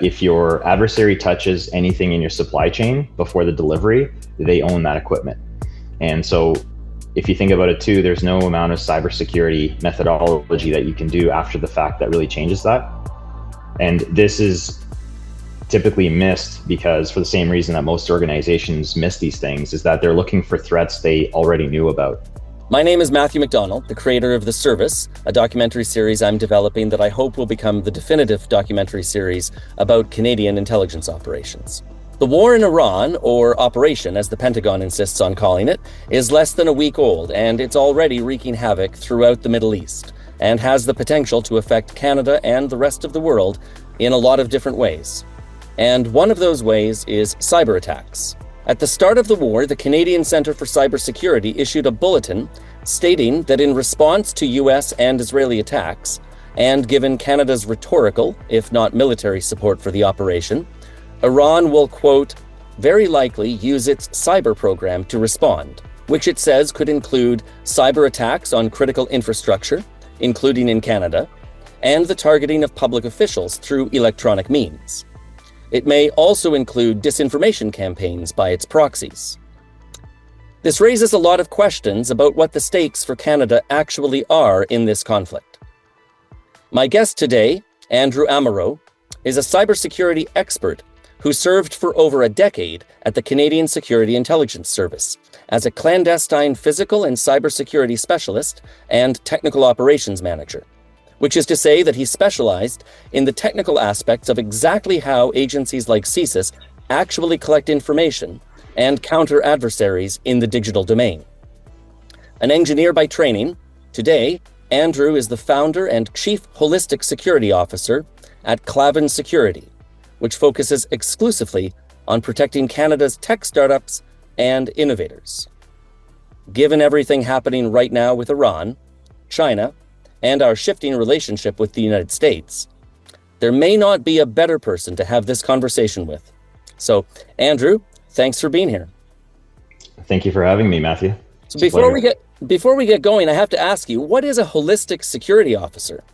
if your adversary touches anything in your supply chain before the delivery, they own that equipment. And so if you think about it too, there's no amount of cybersecurity methodology that you can do after the fact that really changes that. And this is typically missed because, for the same reason that most organizations miss these things, is that they're looking for threats they already knew about. My name is Matthew McDonald, the creator of The Service, a documentary series I'm developing that I hope will become the definitive documentary series about Canadian intelligence operations. The war in Iran, or Operation as the Pentagon insists on calling it, is less than a week old, and it's already wreaking havoc throughout the Middle East and has the potential to affect Canada and the rest of the world in a lot of different ways. And one of those ways is cyber attacks. At the start of the war, the Canadian Centre for Cybersecurity issued a bulletin stating that in response to US and Israeli attacks, and given Canada's rhetorical, if not military support for the operation, Iran will, quote, very likely use its cyber program to respond, which it says could include cyber attacks on critical infrastructure, including in Canada, and the targeting of public officials through electronic means. It may also include disinformation campaigns by its proxies. This raises a lot of questions about what the stakes for Canada actually are in this conflict. My guest today, Andrew Amaro, is a cybersecurity expert who served for over a decade at the Canadian Security Intelligence Service as a clandestine physical and cybersecurity specialist and technical operations manager, which is to say that he specialized in the technical aspects of exactly how agencies like CSIS actually collect information and counter adversaries in the digital domain. An engineer by training, today, Andrew is the founder and chief holistic security officer at KLAVAN Security, which focuses exclusively on protecting Canada's tech startups and innovators. Given everything happening right now with Iran, China, and our shifting relationship with the United States, there may not be a better person to have this conversation with. So, Andrew, thanks for being here. Thank you for having me, Matthew. So before we get going, I have to ask you, what is a holistic security officer?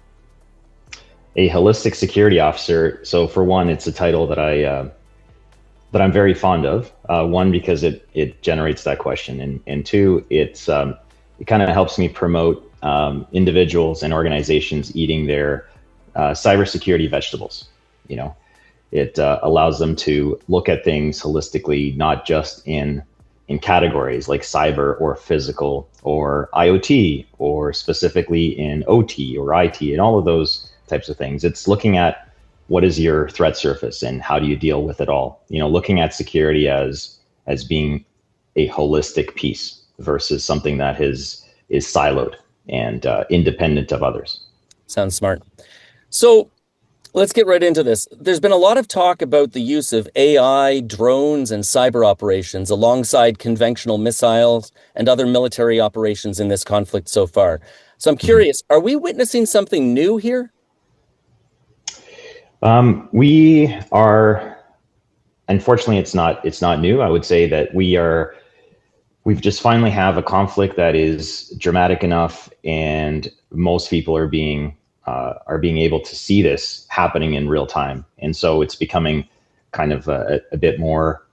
A holistic security officer. So for one, it's a title that I'm very fond of. One, because it generates that question, and two, it kind of helps me promote individuals and organizations eating their cybersecurity vegetables. You know, it allows them to look at things holistically, not just in categories like cyber or physical or IoT, or specifically in OT or IT and all of those types of things. It's looking at what is your threat surface and how do you deal with it all. You know, looking at security as being a holistic piece versus something that is siloed and independent of others. Sounds smart. So let's get right into this. There's been a lot of talk about the use of AI, drones, and cyber operations alongside conventional missiles and other military operations in this conflict so far. So I'm curious, are we witnessing something new here? We are, unfortunately, it's not new. I would say that we've just finally have a conflict that is dramatic enough, and most people are being able to see this happening in real time. And so it's becoming kind of a bit more,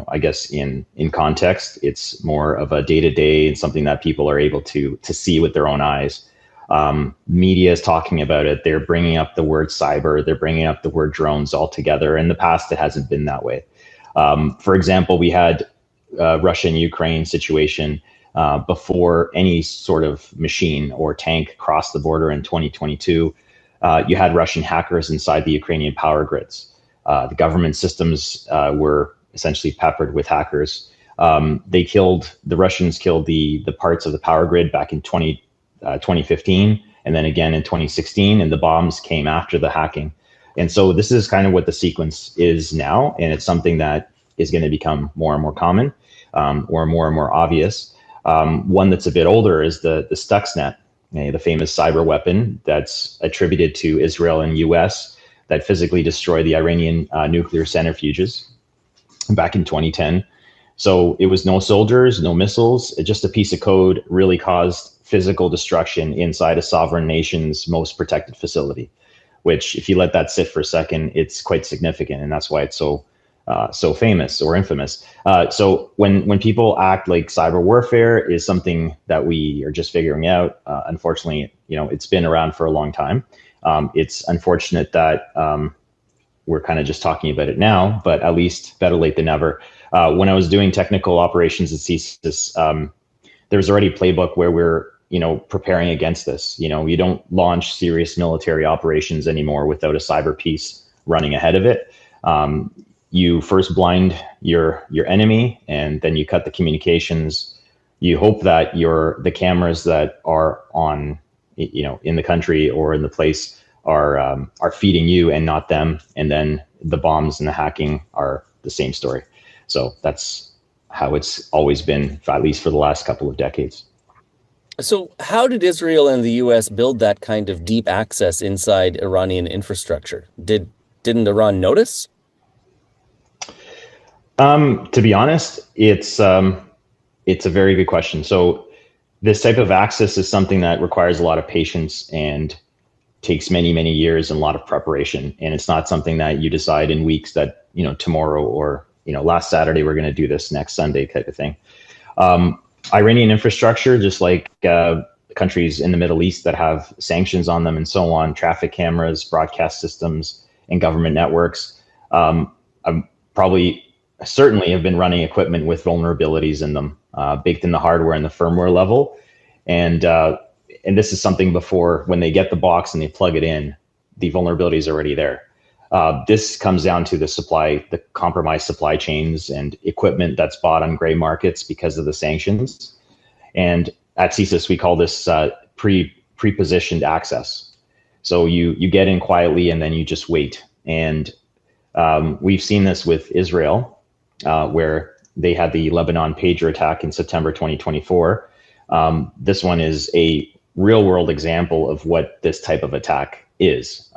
I guess in context, it's more of a day-to-day and something that people are able to see with their own eyes. Media is talking about it. They're bringing up the word cyber. They're bringing up the word drones all together. In the past, it hasn't been that way. For example, we had Russia and Ukraine situation before any sort of machine or tank crossed the border in 2022. You had Russian hackers inside the Ukrainian power grids. The government systems were essentially peppered with hackers. The Russians killed the parts of the power grid back in 2015, and then again in 2016, and the bombs came after the hacking. And so this is kind of what the sequence is now, and it's something that is going to become more and more common, or more and more obvious. One that's a bit older is the Stuxnet, the famous cyber weapon that's attributed to Israel and US that physically destroyed the Iranian nuclear centrifuges back in 2010. So it was no soldiers, no missiles, just a piece of code really caused physical destruction inside a sovereign nation's most protected facility. which if you let that sit for a second, it's quite significant. And that's why it's so famous or infamous. So when people act like cyber warfare is something that we are just figuring out, unfortunately, it's been around for a long time. It's unfortunate that we're kind of just talking about it now, but at least better late than never. When I was doing technical operations at CSIS, there's already a playbook where we're preparing against this. You don't launch serious military operations anymore without a cyber piece running ahead of it. You first blind your enemy, and then you cut the communications. You hope that the cameras that are on, in the country or in the place are feeding you and not them. And then the bombs and the hacking are the same story. So that's how it's always been, at least for the last couple of decades. So how did Israel and the US build that kind of deep access inside Iranian infrastructure? Didn't Iran notice? To be honest, it's a very good question. So this type of access is something that requires a lot of patience and takes many, many years and a lot of preparation. And it's not something that you decide in weeks that, tomorrow or, last Saturday, we're going to do this next Sunday type of thing. Iranian infrastructure, just like countries in the Middle East that have sanctions on them and so on, traffic cameras, broadcast systems, and government networks, certainly have been running equipment with vulnerabilities in them, baked in the hardware and the firmware level. And this is something before, when they get the box and they plug it in, the vulnerability is already there. This comes down to the compromised supply chains and equipment that's bought on gray markets because of the sanctions. And at CSIS, we call this pre-positioned access. So you get in quietly and then you just wait. And we've seen this with Israel, where they had the Lebanon pager attack in September 2024. This one is a real world example of what this type of attack is.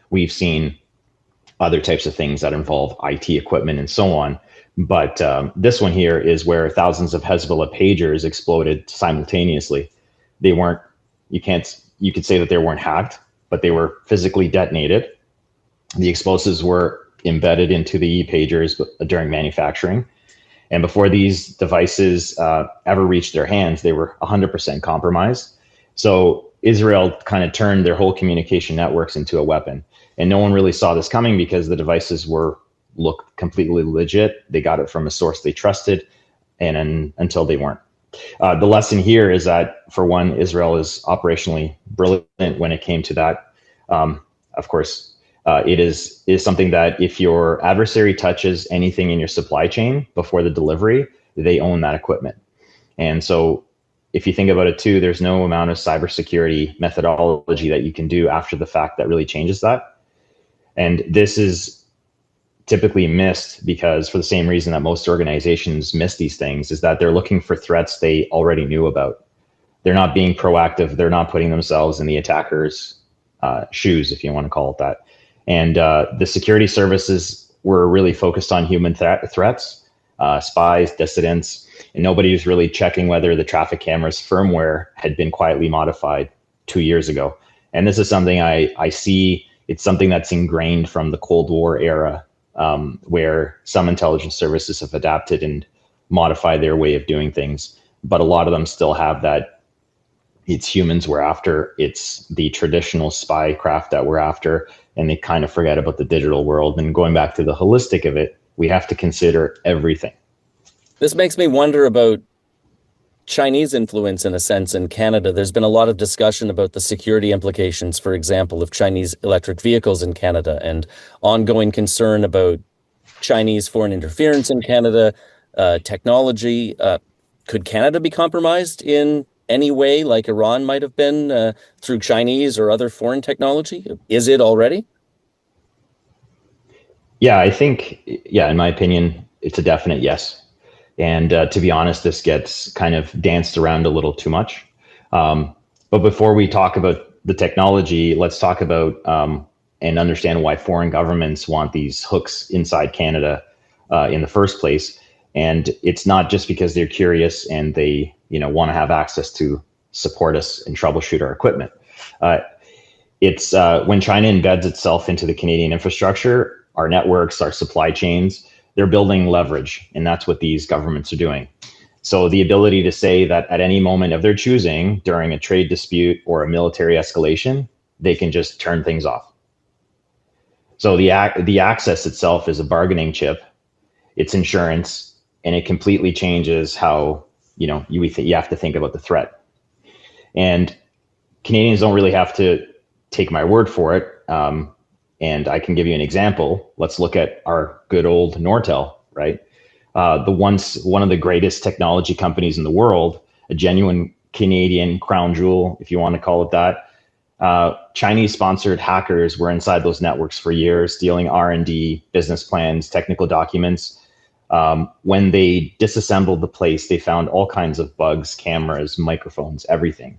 We've seen other types of things that involve IT equipment and so on. But this one here is where thousands of Hezbollah pagers exploded simultaneously. You could say that they weren't hacked, but they were physically detonated. The explosives were embedded into the e-pagers during manufacturing. And before these devices ever reached their hands, they were 100% compromised. So Israel kind of turned their whole communication networks into a weapon. And no one really saw this coming because the devices looked completely legit. They got it from a source they trusted, and until they weren't. The lesson here is that, for one, Israel is operationally brilliant when it came to that. Of course, it is something that if your adversary touches anything in your supply chain before the delivery, they own that equipment. And so if you think about it too, there's no amount of cybersecurity methodology that you can do after the fact that really changes that. And this is typically missed because, for the same reason that most organizations miss these things, is that they're looking for threats they already knew about. They're not being proactive. They're not putting themselves in the attacker's shoes, if you want to call it that. And the security services were really focused on human threats, spies, dissidents, and nobody was really checking whether the traffic camera's firmware had been quietly modified 2 years ago. And this is something I see. It's something that's ingrained from the Cold War era, where some intelligence services have adapted and modified their way of doing things. But a lot of them still have that it's humans we're after, it's the traditional spy craft that we're after, and they kind of forget about the digital world. And going back to the holistic of it, we have to consider everything. This makes me wonder about Chinese influence, in a sense, in Canada. There's been a lot of discussion about the security implications, for example, of Chinese electric vehicles in Canada, and ongoing concern about Chinese foreign interference in Canada, technology. Could Canada be compromised in any way, like Iran might have been, through Chinese or other foreign technology? Is it already? Yeah, I think, in my opinion, it's a definite yes. And to be honest, this gets kind of danced around a little too much. But before we talk about the technology, let's talk about and understand why foreign governments want these hooks inside Canada in the first place. And it's not just because they're curious and they want to have access to support us and troubleshoot our equipment. It's when China embeds itself into the Canadian infrastructure, our networks, our supply chains, they're building leverage, and that's what these governments are doing. So the ability to say that at any moment of their choosing, during a trade dispute or a military escalation, they can just turn things off. So the access itself is a bargaining chip. It's insurance, and it completely changes how you have to think about the threat. And Canadians don't really have to take my word for it. And I can give you an example. Let's look at our good old Nortel, right? One of the greatest technology companies in the world, a genuine Canadian crown jewel, if you want to call it that. Chinese-sponsored hackers were inside those networks for years, stealing R&D, business plans, technical documents. When they disassembled the place, they found all kinds of bugs, cameras, microphones, everything.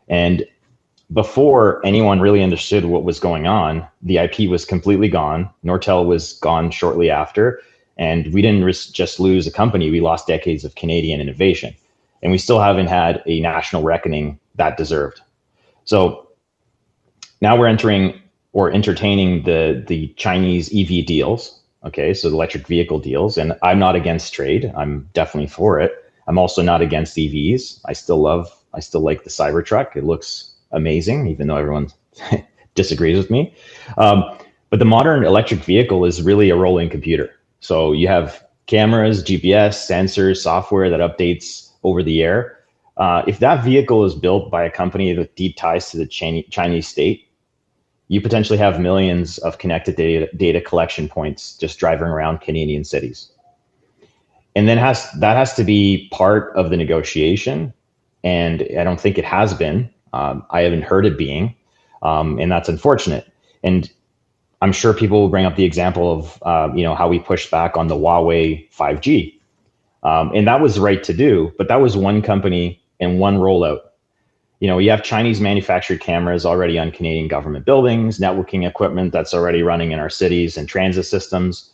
And before anyone really understood what was going on, the IP was completely gone. Nortel was gone shortly after. And we didn't just lose a company, we lost decades of Canadian innovation. And we still haven't had a national reckoning that deserved. So now we're entering or entertaining the Chinese EV deals. Okay, so the electric vehicle deals. And I'm not against trade. I'm definitely for it. I'm also not against EVs. I still like the Cybertruck. It looks amazing, even though everyone disagrees with me. But the modern electric vehicle is really a rolling computer. So you have cameras, GPS, sensors, software that updates over the air. If that vehicle is built by a company with deep ties to the Chinese state, you potentially have millions of connected data collection points just driving around Canadian cities. And then that has to be part of the negotiation. And I don't think it has been. I haven't heard it being, and that's unfortunate. And I'm sure people will bring up the example of how we pushed back on the Huawei 5G, and that was right to do. But that was one company and one rollout. You have Chinese manufactured cameras already on Canadian government buildings, networking equipment that's already running in our cities and transit systems.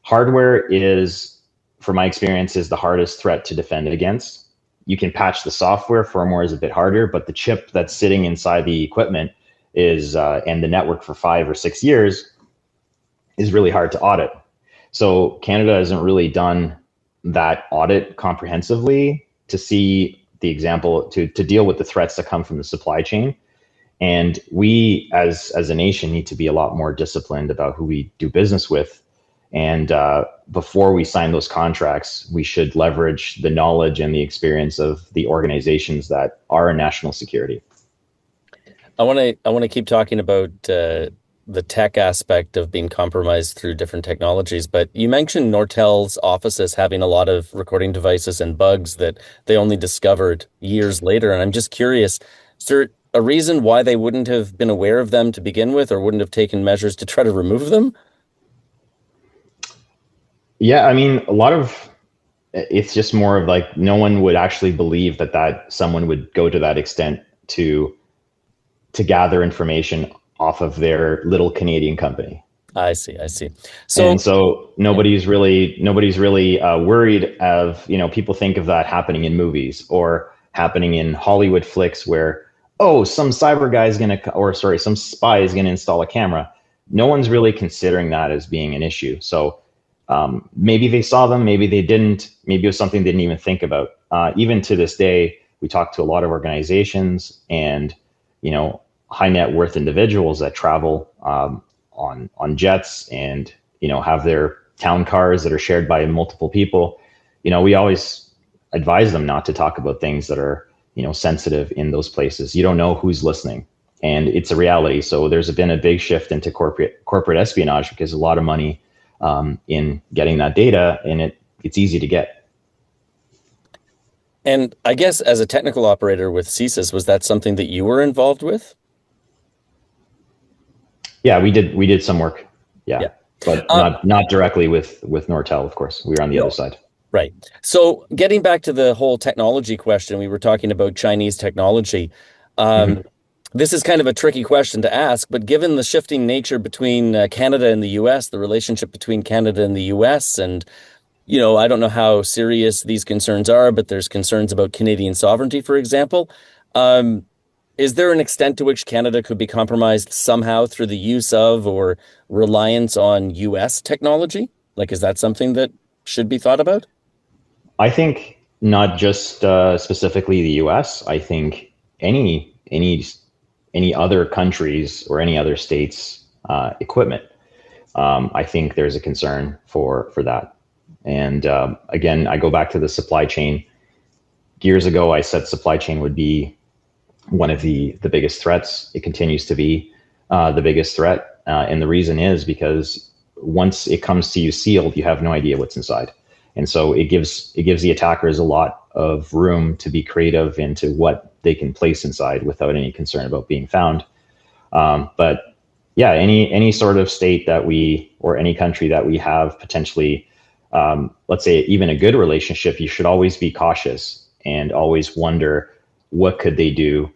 Hardware is, from my experience, is the hardest threat to defend against. You can patch the software. Firmware is a bit harder, but the chip that's sitting inside the equipment is, and the network for 5 or 6 years is really hard to audit. So Canada hasn't really done that audit comprehensively to see the example, to deal with the threats that come from the supply chain. And we as a nation need to be a lot more disciplined about who we do business with. And before we sign those contracts, we should leverage the knowledge and the experience of the organizations that are in national security. I want to keep talking about the tech aspect of being compromised through different technologies, but you mentioned Nortel's offices having a lot of recording devices and bugs that they only discovered years later. And I'm just curious, is there a reason why they wouldn't have been aware of them to begin with, or wouldn't have taken measures to try to remove them? Yeah, I mean, it's just more of like no one would actually believe that someone would go to that extent to gather information off of their little Canadian company. I see. So nobody's really worried of, people think of that happening in movies or happening in Hollywood flicks where, some some spy is going to install a camera. No one's really considering that as being an issue. So maybe they saw them, maybe they didn't, maybe it was something they didn't even think about. Even to this day, we talk to a lot of organizations and, high net worth individuals that travel on jets and, have their town cars that are shared by multiple people. We always advise them not to talk about things that are, sensitive in those places. You don't know who's listening, and it's a reality. So there's been a big shift into corporate espionage because a lot of money in getting that data, and it's easy to get. And I guess as a technical operator with CSIS, was that something that you were involved with? Yeah, we did some work. Yeah. But not directly with Nortel, of course. We were on the other side. Right. So getting back to the whole technology question, we were talking about Chinese technology. This is kind of a tricky question to ask, but given the shifting nature between Canada and the US, the relationship between Canada and the US, and, I don't know how serious these concerns are, but there's concerns about Canadian sovereignty, for example. Is there an extent to which Canada could be compromised somehow through the use of or reliance on US technology? Like, is that something that should be thought about? I think not just specifically the U.S. I think any other countries or any other states' equipment. I think there's a concern for that. And again, I go back to the supply chain. Years ago, I said supply chain would be one of the biggest threats. It continues to be the biggest threat, and the reason is because once it comes to you sealed, you have no idea what's inside, and so it gives the attackers a lot of room to be creative into what they can place inside without any concern about being found. But yeah, any sort of state that we or any country that we have potentially, let's say even a good relationship, you should always be cautious and always wonder what could they do,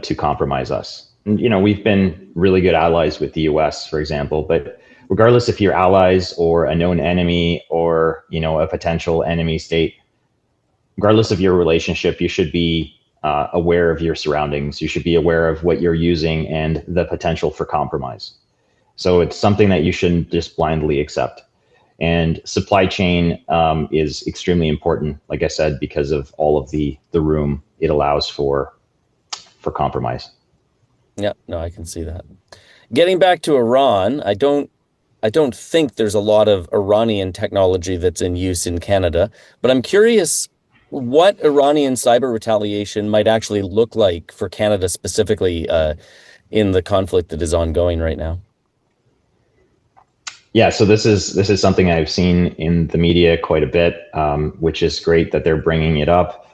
to compromise us. And, we've been really good allies with the US, for example, but regardless if you're allies or a known enemy or, a potential enemy state, regardless of your relationship, you should be aware of your surroundings. You should be aware of what you're using and the potential for compromise. So it's something that you shouldn't just blindly accept. And supply chain is extremely important, like I said, because of all of the room it allows for compromise. Yeah, no, I can see that. Getting back to Iran, I don't think there's a lot of Iranian technology that's in use in Canada, but I'm curious what Iranian cyber retaliation might actually look like for Canada specifically in the conflict that is ongoing right now. Yeah, so this is something I've seen in the media quite a bit, which is great that they're bringing it up.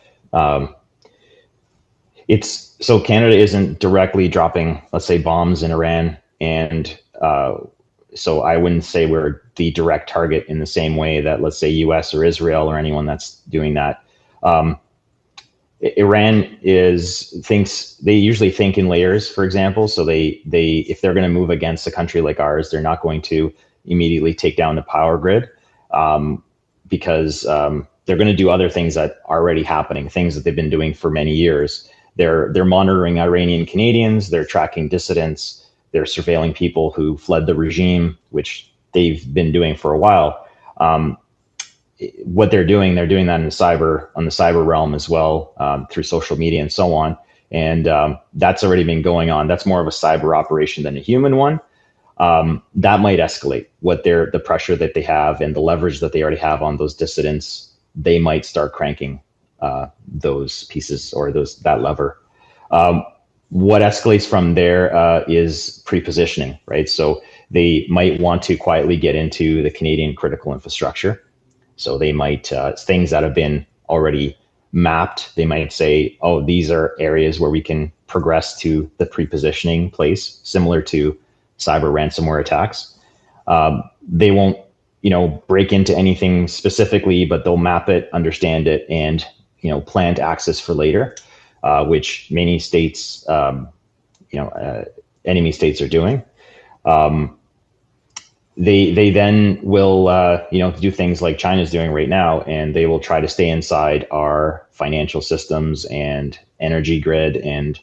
It's so Canada isn't directly dropping, let's say, bombs in Iran, and so I wouldn't say we're the direct target in the same way that, let's say, U.S. or Israel or anyone that's doing that. Iran they usually think in layers, for example. So they if they're going to move against a country like ours, they're not going to immediately take down the power grid, because they're going to do other things that are already happening, things that they've been doing for many years. They're monitoring Iranian Canadians, they're tracking dissidents, they're surveilling people who fled the regime, which they've been doing for a while. What they're doing that in on the cyber realm as well, through social media and so on. And that's already been going on. That's more of a cyber operation than a human one. That might escalate the pressure that they have and the leverage that they already have on those dissidents. They might start cranking those pieces or that lever. What escalates from there is pre-positioning, right? So they might want to quietly get into the Canadian critical infrastructure. So they might, things that have been already mapped, they might say, oh, these are areas where we can progress to the pre-positioning place, similar to cyber ransomware attacks. They won't, break into anything specifically, but they'll map it, understand it, and, plant access for later, which many states, enemy states are doing. They then will, do things like China's doing right now, and they will try to stay inside our financial systems and energy grid and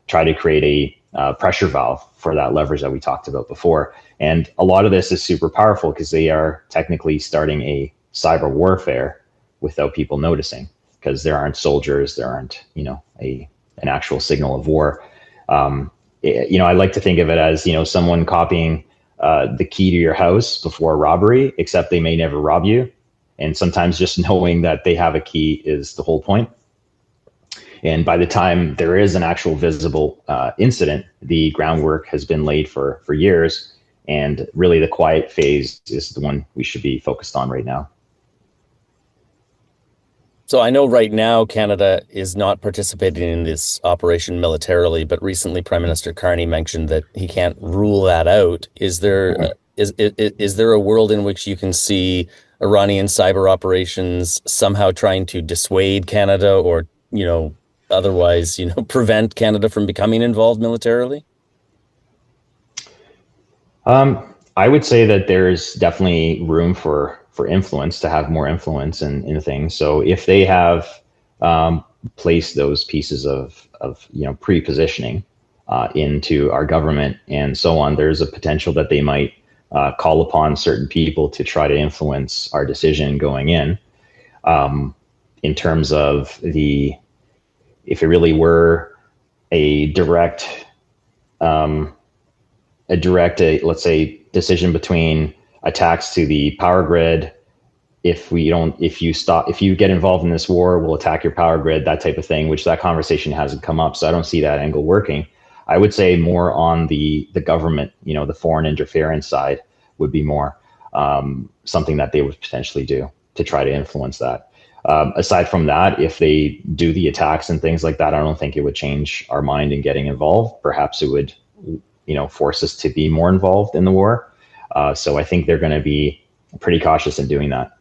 try to create a pressure valve for that leverage that we talked about before. And a lot of this is super powerful because they are technically starting a cyber warfare without people noticing, because there aren't soldiers, there aren't, an actual signal of war. I like to think of it as, someone copying the key to your house before a robbery, except they may never rob you. And sometimes just knowing that they have a key is the whole point. And by the time there is an actual visible incident, the groundwork has been laid for years. And really the quiet phase is the one we should be focused on right now. So I know right now Canada is not participating in this operation militarily, but recently Prime Minister Carney mentioned that he can't rule that out. Is there is there a world in which you can see Iranian cyber operations somehow trying to dissuade Canada or, otherwise, prevent Canada from becoming involved militarily? I would say that there's definitely room for influence, to have more influence in things. So if they have, place those pieces of pre-positioning into our government and so on, there's a potential that they might call upon certain people to try to influence our decision going in terms of if it really were a direct, let's say, decision between attacks to the power grid. If you get involved in this war, we'll attack your power grid, that type of thing, which that conversation hasn't come up. So I don't see that angle working. I would say more on the government, the foreign interference side would be more something that they would potentially do to try to influence that. Aside from that, if they do the attacks and things like that, I don't think it would change our mind in getting involved. Perhaps it would, force us to be more involved in the war. So I think they're going to be pretty cautious in doing that.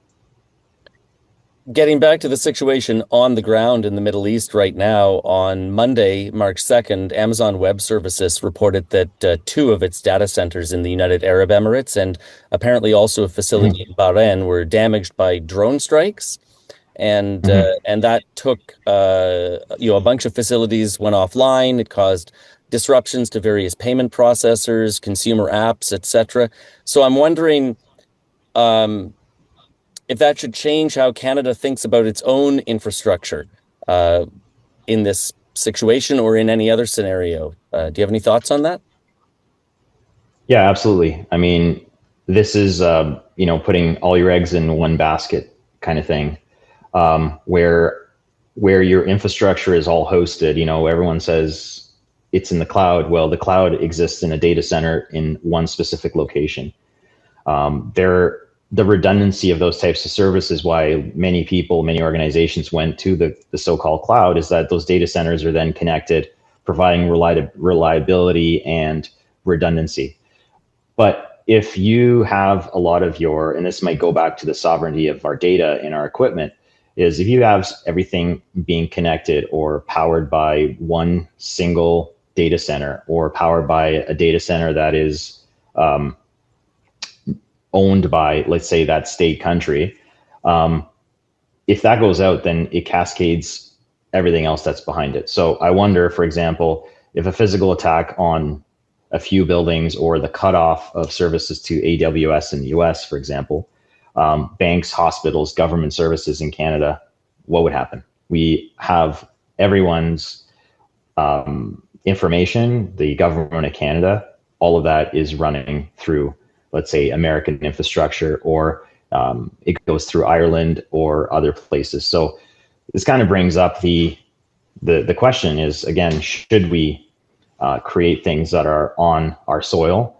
Getting back to the situation on the ground in the Middle East right now, on Monday, March 2nd, Amazon Web Services reported that 2 of its data centers in the United Arab Emirates and apparently also a facility in Bahrain were damaged by drone strikes. And that took, a bunch of facilities went offline. It caused disruptions to various payment processors, consumer apps, etc. So I'm wondering if that should change how Canada thinks about its own infrastructure in this situation or in any other scenario. Do you have any thoughts on that? Yeah, absolutely. I mean, this is, putting all your eggs in one basket kind of thing, where your infrastructure is all hosted. Everyone says it's in the cloud. Well, the cloud exists in a data center in one specific location. The redundancy of those types of services, why many organizations went to the so-called cloud, is that those data centers are then connected, providing reliability and redundancy. But if you have a lot of and this might go back to the sovereignty of our data and our equipment, is if you have everything being connected or powered by one single data center or powered by a data center that is owned by, let's say, that state country, if that goes out, then it cascades everything else that's behind it. So I wonder, for example, if a physical attack on a few buildings or the cutoff of services to AWS in the US, for example, banks, hospitals, government services in Canada, what would happen? We have everyone's information, the government of Canada, all of that is running through, let's say, American infrastructure, or it goes through Ireland or other places. So this kind of brings up the question is, again, should we create things that are on our soil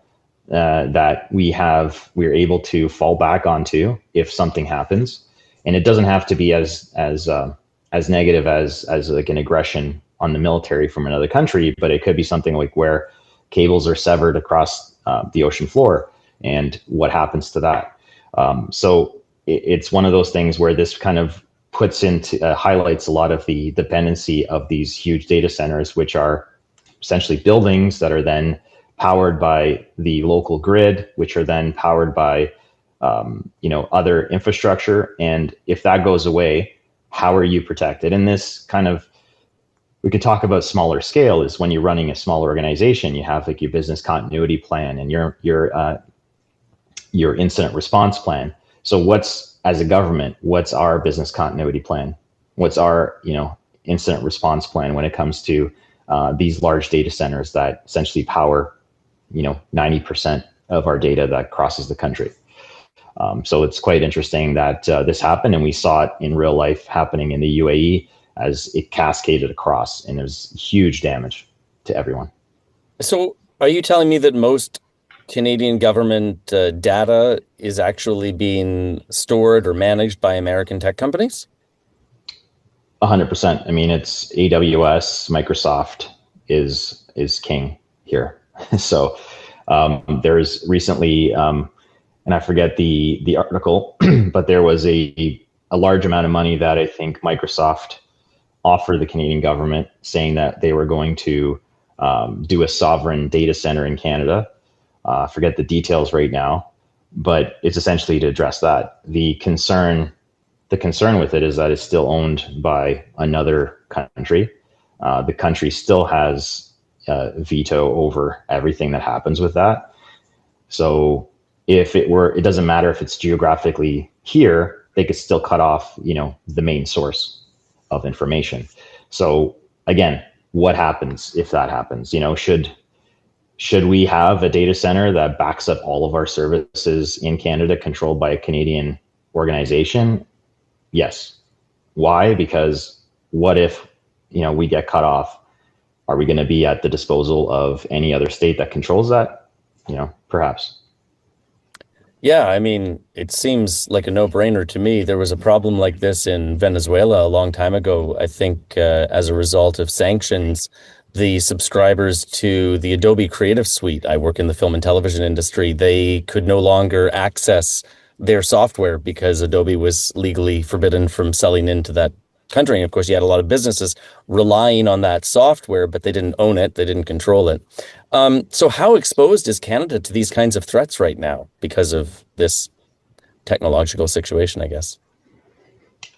that we're able to fall back onto if something happens? And it doesn't have to be as negative as like an aggression on the military from another country, but it could be something like where cables are severed across the ocean floor, and what happens to that. So it's one of those things where this kind of highlights a lot of the dependency of these huge data centers, which are essentially buildings that are then powered by the local grid, which are then powered by other infrastructure. And if that goes away, how are you protected? And this kind of, we could talk about smaller scale, is when you're running a small organization, you have like your business continuity plan and your incident response plan. So as a government, what's our business continuity plan? What's our, incident response plan when it comes to these large data centers that essentially power, 90% of our data that crosses the country? So it's quite interesting that this happened, and we saw it in real life happening in the UAE as it cascaded across, and there's huge damage to everyone. So are you telling me that most Canadian government data is actually being stored or managed by American tech companies? 100%. I mean, it's AWS, Microsoft is king here. So there's recently, and I forget the article, but there was a large amount of money that I think Microsoft offered the Canadian government, saying that they were going to do a sovereign data center in Canada. I forget the details right now, but it's essentially to address that. The concern the concern with it is that it's still owned by another country. The country still has veto over everything that happens with that. So if it doesn't matter if it's geographically here, they could still cut off, the main source of information. So again, what happens if that happens? Should we have a data center that backs up all of our services in Canada controlled by a Canadian organization? Yes. Why? Because what if, we get cut off? Are we going to be at the disposal of any other state that controls that? Perhaps. Yeah, I mean, it seems like a no-brainer to me. There was a problem like this in Venezuela a long time ago. I think as a result of sanctions, the subscribers to the Adobe Creative Suite, I work in the film and television industry, they could no longer access their software because Adobe was legally forbidden from selling into that country. And of course, you had a lot of businesses relying on that software, but they didn't own it, they didn't control it. So how exposed is Canada to these kinds of threats right now because of this technological situation, I guess?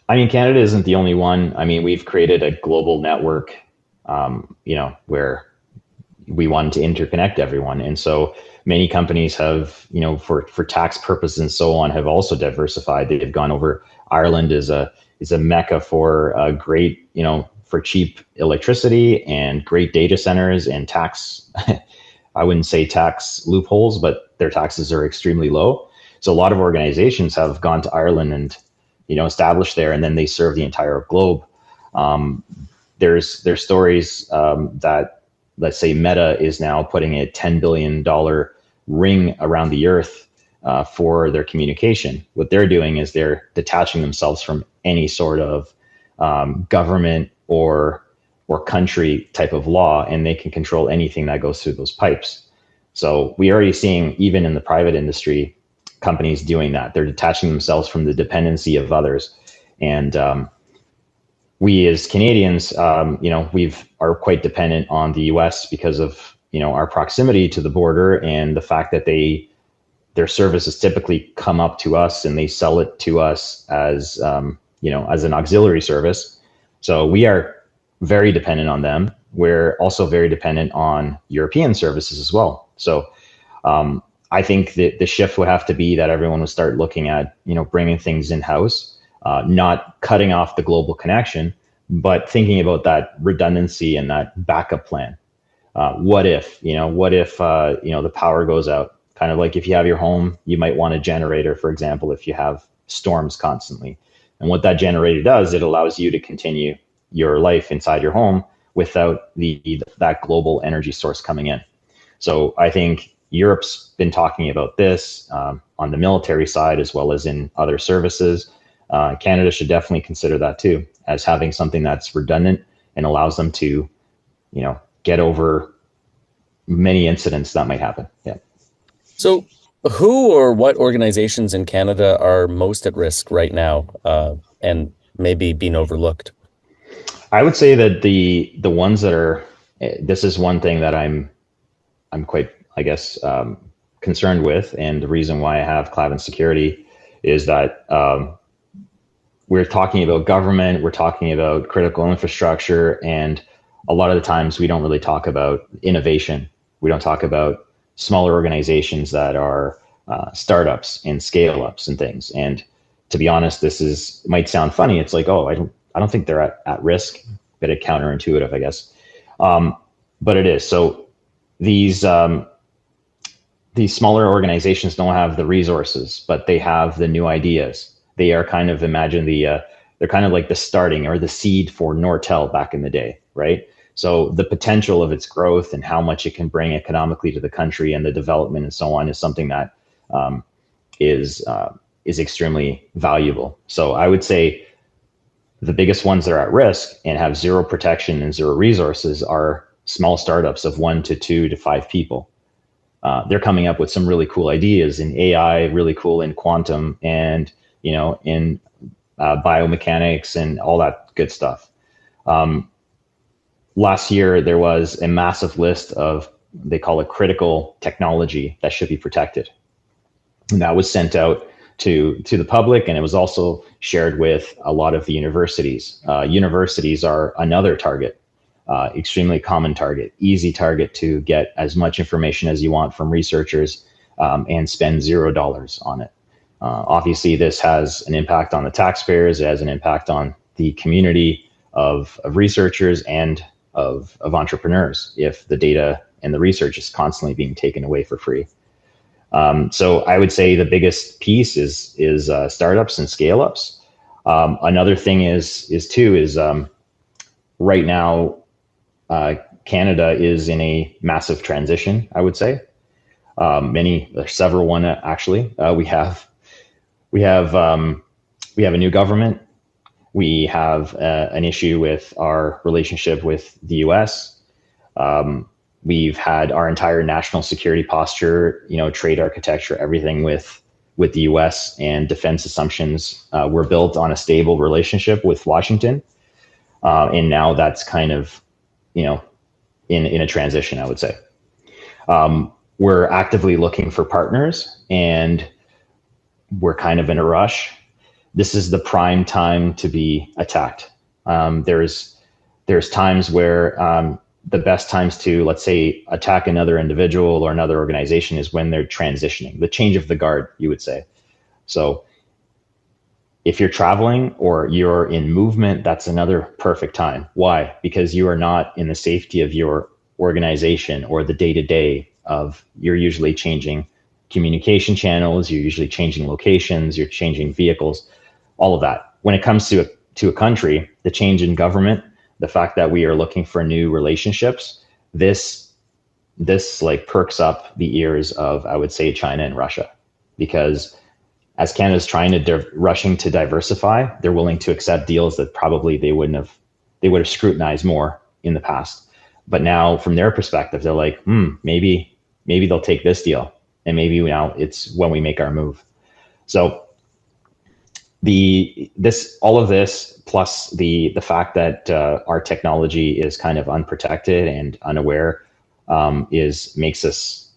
I mean, Canada isn't the only one. I mean, we've created a global network, where we wanted to interconnect everyone. And so many companies have, for tax purposes and so on, have also diversified. They've gone over. Ireland is a mecca for great, for cheap electricity and great data centers and tax. I wouldn't say tax loopholes, but their taxes are extremely low. So a lot of organizations have gone to Ireland and, established there, and then they serve the entire globe. There's stories that, let's say, Meta is now putting a $10 billion ring around the earth for their communication. What they're doing is they're detaching themselves from any sort of government or country type of law, and they can control anything that goes through those pipes. So we're already seeing, even in the private industry, companies doing that. They're detaching themselves from the dependency of others. And we as Canadians, are quite dependent on the US because of, our proximity to the border and the fact that their services typically come up to us and they sell it to us as, as an auxiliary service. So we are very dependent on them. We're also very dependent on European services as well. So I think that the shift would have to be that everyone would start looking at, bringing things in-house, not cutting off the global connection, but thinking about that redundancy and that backup plan. What if the power goes out? Kind of like if you have your home, you might want a generator, for example, if you have storms constantly. And what that generator does, it allows you to continue your life inside your home without that global energy source coming in. So I think Europe's been talking about this on the military side as well as in other services. Canada should definitely consider that too, as having something that's redundant and allows them to, get over many incidents that might happen. Yeah. So who or what organizations in Canada are most at risk right now and maybe being overlooked? I would say that the ones that are, this is one thing that I'm quite, I guess, concerned with. And the reason why I have KLAVAN Security is that we're talking about government, we're talking about critical infrastructure, and a lot of the times we don't really talk about innovation. We don't talk about smaller organizations that are startups and scale ups and things. And to be honest, might sound funny. It's like, oh, I don't think they're at risk. Bit of counterintuitive, I guess. But it is. So these smaller organizations don't have the resources, but they have the new ideas. They are kind of, they're kind of like the starting or the seed for Nortel back in the day, right? So the potential of its growth and how much it can bring economically to the country and the development and so on is something that is extremely valuable. So I would say the biggest ones that are at risk and have zero protection and zero resources are small startups of 1 to 2 to 5 people. They're coming up with some really cool ideas in AI, really cool in quantum, and in biomechanics and all that good stuff. Last year, there was a massive list of, they call it critical technology that should be protected. And that was sent out to the public, and it was also shared with a lot of the universities. Universities are another target, extremely common target, easy target to get as much information as you want from researchers and spend $0 on it. Obviously, this has an impact on the taxpayers. It has an impact on the community of researchers and of entrepreneurs if the data and the research is constantly being taken away for free. So I would say the biggest piece is startups and scale ups. Another thing is right now Canada is in a massive transition. I would say there's several one actually. We have a new government. We have an issue with our relationship with the U.S. We've had our entire national security posture, trade architecture, everything with the U.S. and defense assumptions were built on a stable relationship with Washington. And now that's kind of, in a transition, I would say. We're actively looking for partners, and we're kind of in a rush. This is the prime time to be attacked. There's times where the best times to, let's say, attack another individual or another organization is when they're transitioning, the change of the guard, you would say. So if you're traveling or you're in movement, that's another perfect time. Why? Because you are not in the safety of your organization or the day-to-day of, you're usually changing communication channels, you're usually changing locations, you're changing vehicles, all of that. When it comes to a country, the change in government, the fact that we are looking for new relationships, this like perks up the ears of, I would say, China and Russia, because as Canada's trying to rushing to diversify, they're willing to accept deals that probably they would have scrutinized more in the past. But now from their perspective, they're like, maybe they'll take this deal, and maybe now it's when we make our move. So all of this plus the fact that our technology is kind of unprotected and unaware makes us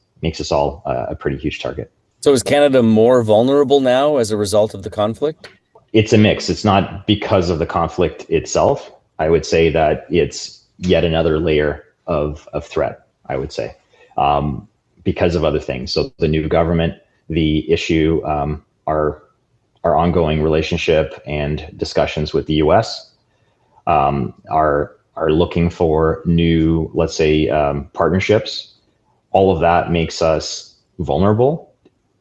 all a pretty huge target. So is Canada more vulnerable now as a result of the conflict? It's a mix. It's not because of the conflict itself. I would say that it's yet another layer of threat, I would say, because of other things. So the new government, the issue, our ongoing relationship and discussions with the U.S. Are looking for new, let's say, partnerships. All of that makes us vulnerable.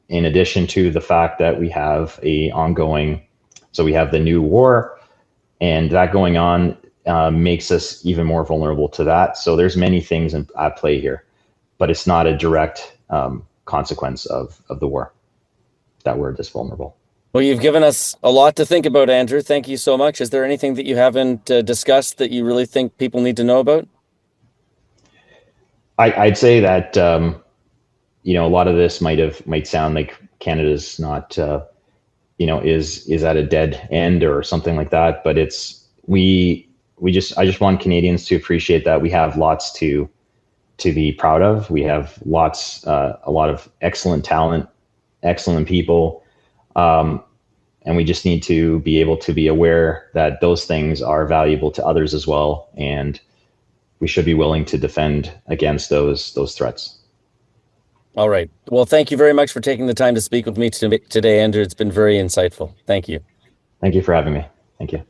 In addition to the fact that we have we have the new war, and that going on makes us even more vulnerable to that. So there's many things at play here, but it's not a direct consequence of the war that we're this vulnerable. Well, you've given us a lot to think about, Andrew. Thank you so much. Is there anything that you haven't discussed that you really think people need to know about? I'd say that a lot of this might sound like Canada's not is at a dead end or something like that, but I just want Canadians to appreciate that we have lots to be proud of. We have a lot of excellent talent, excellent people. And we just need to be able to be aware that those things are valuable to others as well. And we should be willing to defend against those threats. All right. Well, thank you very much for taking the time to speak with me today, Andrew. It's been very insightful. Thank you. Thank you for having me. Thank you.